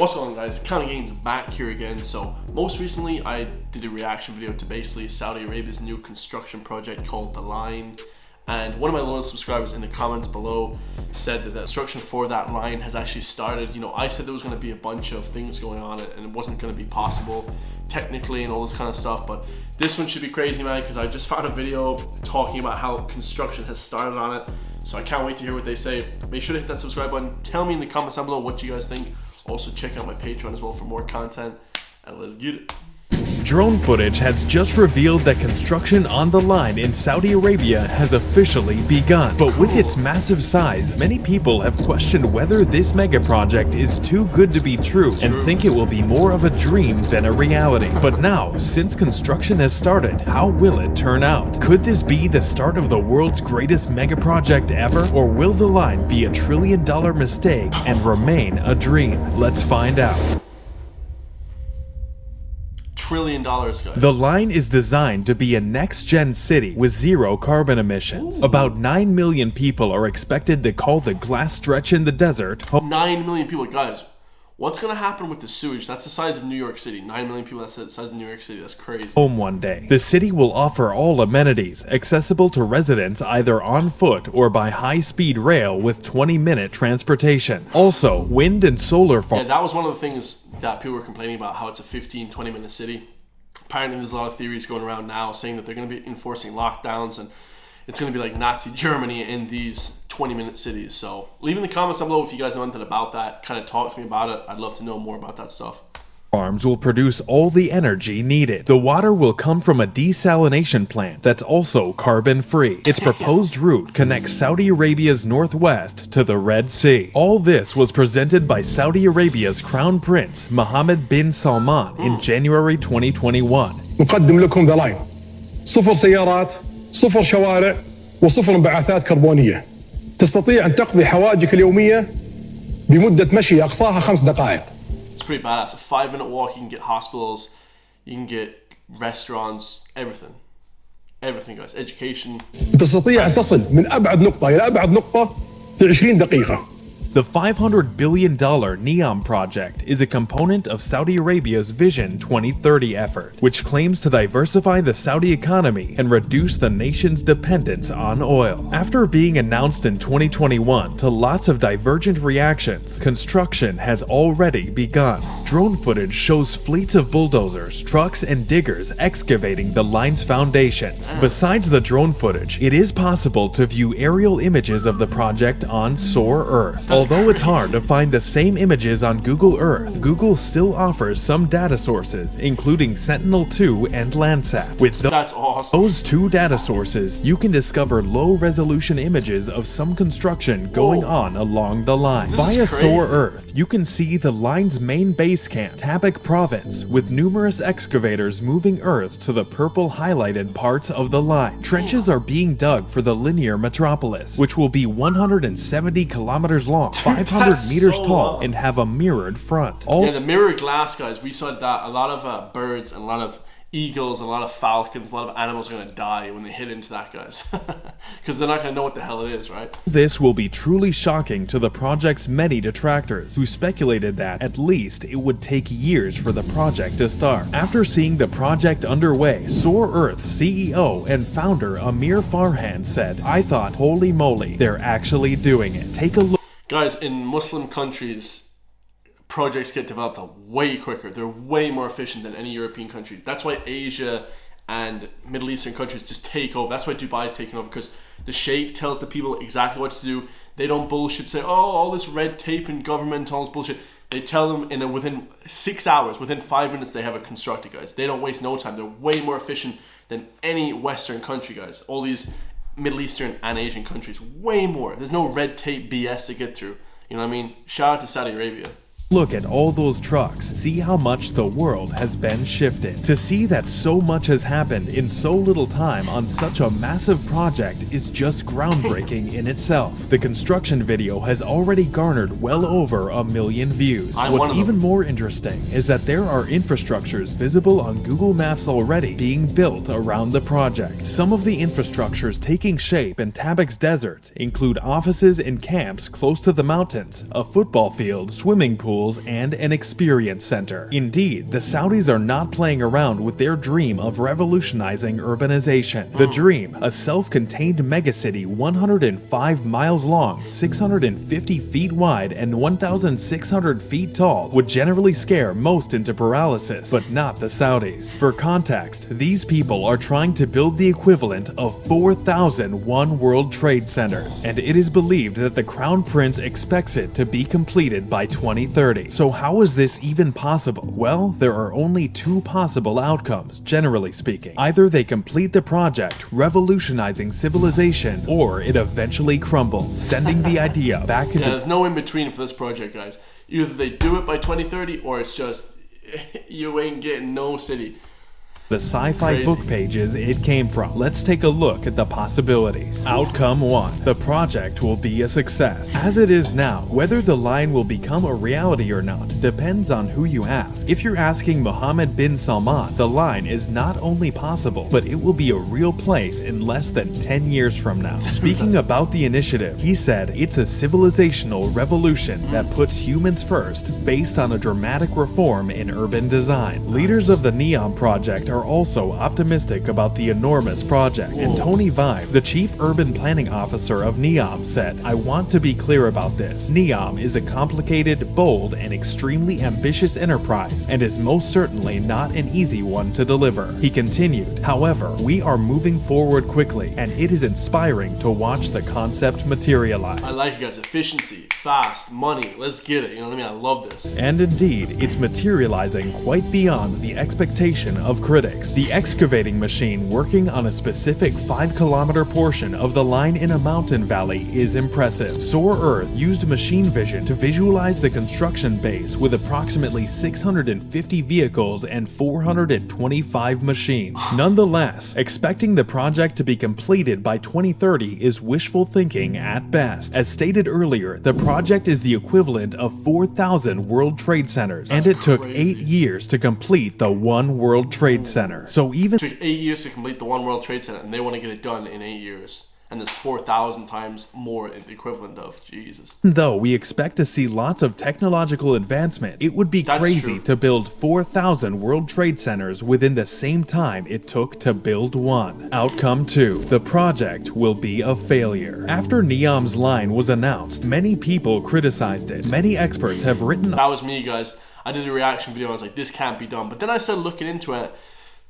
What's going on, guys? Counting Gains back here again. So most recently I did a reaction video to basically Saudi Arabia's new construction project called The Line, and one of my loyal subscribers in the comments below said that the construction for that line has actually started. You know, I said there was going to be a bunch of things going on and it wasn't going to be possible technically and all this kind of stuff, but this one should be crazy, man, because I just found a video talking about how construction has started on it. So I can't wait to hear what they say. Make sure to hit that subscribe button. Tell me in the comments down below what you guys think. Also check out my Patreon as well for more content, and let's get it. Drone footage has just revealed that construction on the line in Saudi Arabia has officially begun. But with its massive size, many people have questioned whether this mega project is too good to be true and think it will be more of a dream than a reality. But now, since construction has started, how will it turn out? Could this be the start of the world's greatest mega project ever? Or will the line be a $1 trillion mistake and remain a dream? Let's find out. $1 trillion, guys. The line is designed to be a next-gen city with zero carbon emissions. Ooh. About 9 million people are expected to call the glass stretch in the desert home. 9 million people, guys. What's gonna happen with the sewage? That's the size of New York City. 9 million people, that's the size of New York City. That's crazy. Home one day. The city will offer all amenities, accessible to residents either on foot or by high-speed rail with 20-minute transportation. Also, wind and solar farms. Yeah, that was one of the things that people were complaining about, how it's a 15-20 minute city. Apparently there's a lot of theories going around now saying that they're going to be enforcing lockdowns and it's going to be like Nazi Germany in these 20-minute cities. So leave in the comments down below if you guys know anything about that. Kind of talk to me about it. I'd love to know more about that stuff. Farms will produce all the energy needed. The water will come from a desalination plant that's also carbon-free. Its proposed route connects Saudi Arabia's northwest to the Red Sea. All this was presented by Saudi Arabia's Crown Prince Mohammed bin Salman in January 2021. نقدم لكم The Line. صفر سيارات، صفر شوارع، وصفر انبعاثات كربونية. تستطيع أن تقضي حوائجك اليومية بمدة مشي أقصاها 5 دقائق. It's pretty badass. A 5-minute walk, you can get hospitals, you can get restaurants, everything. Everything, guys. Education. تستطيع أن تصل من أبعد نقطة إلى أبعد نقطة في 20 دقيقة. The $500 billion NEOM project is a component of Saudi Arabia's Vision 2030 effort, which claims to diversify the Saudi economy and reduce the nation's dependence on oil. After being announced in 2021 to lots of divergent reactions, construction has already begun. Drone footage shows fleets of bulldozers, trucks, and diggers excavating the line's foundations. Besides the drone footage, it is possible to view aerial images of the project on Soar Earth. Although it's hard to find the same images on Google Earth, Google still offers some data sources, including Sentinel-2 and Landsat. With That's awesome. those two data sources, you can discover low-resolution images of some construction going on along the line. Via Soar Earth, you can see the line's main base camp, Tabuk Province, with numerous excavators moving earth to the purple highlighted parts of the line. Trenches are being dug for the linear metropolis, which will be 170 kilometers long, 500 meters tall, and have a mirrored front. Yeah, the mirrored glass, guys. We saw that a lot of birds and a lot of eagles and a lot of falcons, a lot of animals are going to die when they hit into that, guys. Because they're not going to know what the hell it is, right? This will be truly shocking to the project's many detractors, who speculated that, at least, it would take years for the project to start. After seeing the project underway, Soar Earth's CEO and founder Amir Farhan said, "I thought, holy moly, they're actually doing it. Take a look." Guys, in Muslim countries, projects get developed way quicker. They're way more efficient than any European country. That's why Asia and Middle Eastern countries just take over. That's why Dubai is taking over, because the Sheikh tells the people exactly what to do. They don't bullshit, say, oh, all this red tape and government, all this bullshit. They tell them within 6 hours, within 5 minutes, they have it constructed, guys. They don't waste no time. They're way more efficient than any Western country, guys. All these Middle Eastern and Asian countries, way more. There's no red tape BS to get through. You know what I mean? Shout out to Saudi Arabia. Look at all those trucks. See how much the world has been shifted. To see that so much has happened in so little time on such a massive project is just groundbreaking in itself. The construction video has already garnered well over 1 million views. What's even more interesting is that there are infrastructures visible on Google Maps already being built around the project. Some of the infrastructures taking shape in Tabuk's desert include offices and camps close to the mountains, a football field, swimming pool, schools, and an experience center. Indeed, the Saudis are not playing around with their dream of revolutionizing urbanization. The dream, a self-contained megacity 105 miles long, 650 feet wide, and 1,600 feet tall, would generally scare most into paralysis, but not the Saudis. For context, these people are trying to build the equivalent of 4,000 One World Trade Centers, and it is believed that the Crown Prince expects it to be completed by 2030. So how is this even possible? Well, there are only two possible outcomes, generally speaking. Either they complete the project, revolutionizing civilization, or it eventually crumbles, sending the idea back into... there's no in between for this project, guys. Either they do it by 2030, or it's just, you ain't getting no city. The sci-fi book pages it came from. Let's take a look at the possibilities. Outcome 1. The project will be a success. As it is now, whether the line will become a reality or not depends on who you ask. If you're asking Mohammed bin Salman, the line is not only possible, but it will be a real place in less than 10 years from now. Speaking about the initiative, he said it's a civilizational revolution that puts humans first, based on a dramatic reform in urban design. Leaders of the NEOM project are also optimistic about the enormous project, and Tony Vive, the chief urban planning officer of NEOM, said, "I want to be clear about this. NEOM is a complicated, bold, and extremely ambitious enterprise, and is most certainly not an easy one to deliver." He continued, "However, we are moving forward quickly, and it is inspiring to watch the concept materialize." I like it, guys. Efficiency, fast, money, let's get it. You know what I mean? I love this. And indeed, it's materializing quite beyond the expectation of critics. The excavating machine working on a specific 5-kilometer portion of the line in a mountain valley is impressive. Soar Earth used machine vision to visualize the construction base with approximately 650 vehicles and 425 machines. Nonetheless, expecting the project to be completed by 2030 is wishful thinking at best. As stated earlier, the project is the equivalent of 4,000 World Trade Centers, and it took 8 years to complete the One World Trade Center. So even It took 8 years to complete the One World Trade Center, and they want to get it done in 8 years. And there's 4,000 times more the equivalent of. Jesus. though we expect to see lots of technological advancement, it would be crazy to build 4,000 World Trade Centers within the same time it took to build one. Outcome 2. The project will be a failure. After NEOM's line was announced, many people criticized it. Many experts have written... That was me, guys. I did a reaction video. I was like, this can't be done. But then I started looking into it.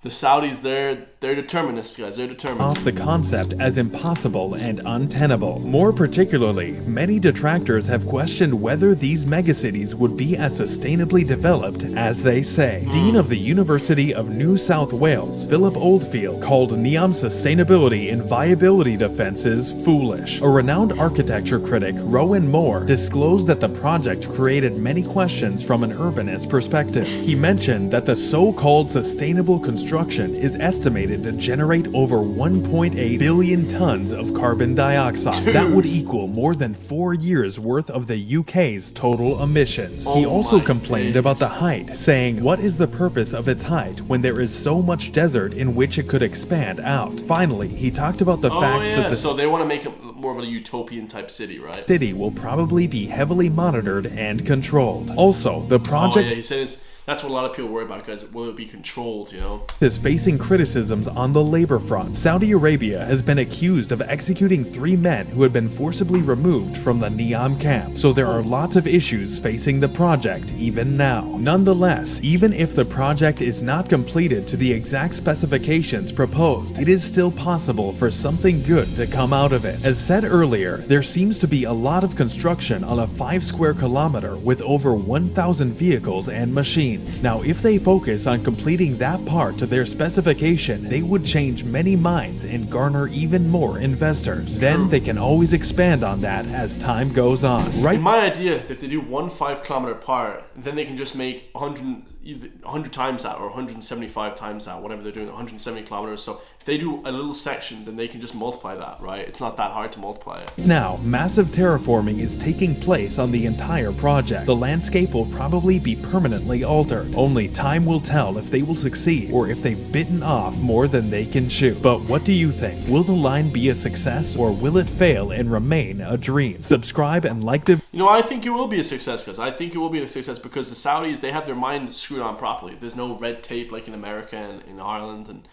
The Saudis, they're determinists, guys. They're determined. Off the concept as impossible and untenable. More particularly, many detractors have questioned whether these megacities would be as sustainably developed as they say. Dean of the University of New South Wales, Philip Oldfield, called NEOM's sustainability and viability defenses foolish. A renowned architecture critic, Rowan Moore, disclosed that the project created many questions from an urbanist perspective. He mentioned that the so-called sustainable construction is estimated to generate over 1.8 billion tons of carbon dioxide. That would equal more than 4 years worth of the UK's total emissions. He also complained about the height, saying, "What is the purpose of its height when there is so much desert in which it could expand out?" Finally, he talked about the fact that the so they want to make it more of a utopian type city, right? City will probably be heavily monitored and controlled. Also, the project he said that's what a lot of people worry about, guys. Will it be controlled, you know? is facing criticisms on the labor front. Saudi Arabia has been accused of executing 3 men who had been forcibly removed from the NEOM camp, so there are lots of issues facing the project even now. Nonetheless, even if the project is not completed to the exact specifications proposed, it is still possible for something good to come out of it. As said earlier, there seems to be a lot of construction on a 5 square kilometer with over 1,000 vehicles and machines. Now, if they focus on completing that part to their specification, they would change many minds and garner even more investors. Then they can always expand on that as time goes on. Right? In my idea, if they do one 5-kilometer part, then they can just make 100 either 100 times that or 175 times that, whatever they're doing, 170 kilometers. So if they do a little section, then they can just multiply that, right? It's not that hard to multiply it. Now, massive terraforming is taking place on the entire project. The landscape will probably be permanently altered. Only time will tell if they will succeed or if they've bitten off more than they can chew. But what do you think? Will the line be a success or will it fail and remain a dream? Subscribe and like the You know, I think it will be a success, guys. I think it will be a success because the Saudis, they have their mind screwed on properly. There's no red tape like in America and in Ireland and,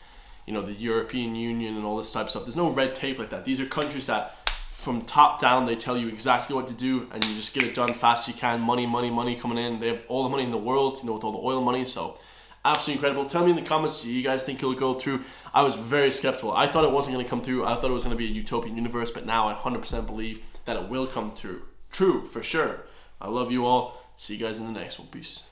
you know, the European Union and all this type of stuff. There's no red tape like that. These are countries that from top down, they tell you exactly what to do and you just get it done fast as you can. Money, money, money coming in. They have all the money in the world, you know, with all the oil money. So absolutely incredible. Tell me in the comments, do you guys think it'll go through? I was very skeptical. I thought it wasn't going to come through. I thought it was going to be a utopian universe, but now I 100% believe that it will come through. True, for sure. I love you all. See you guys in the next one. Peace.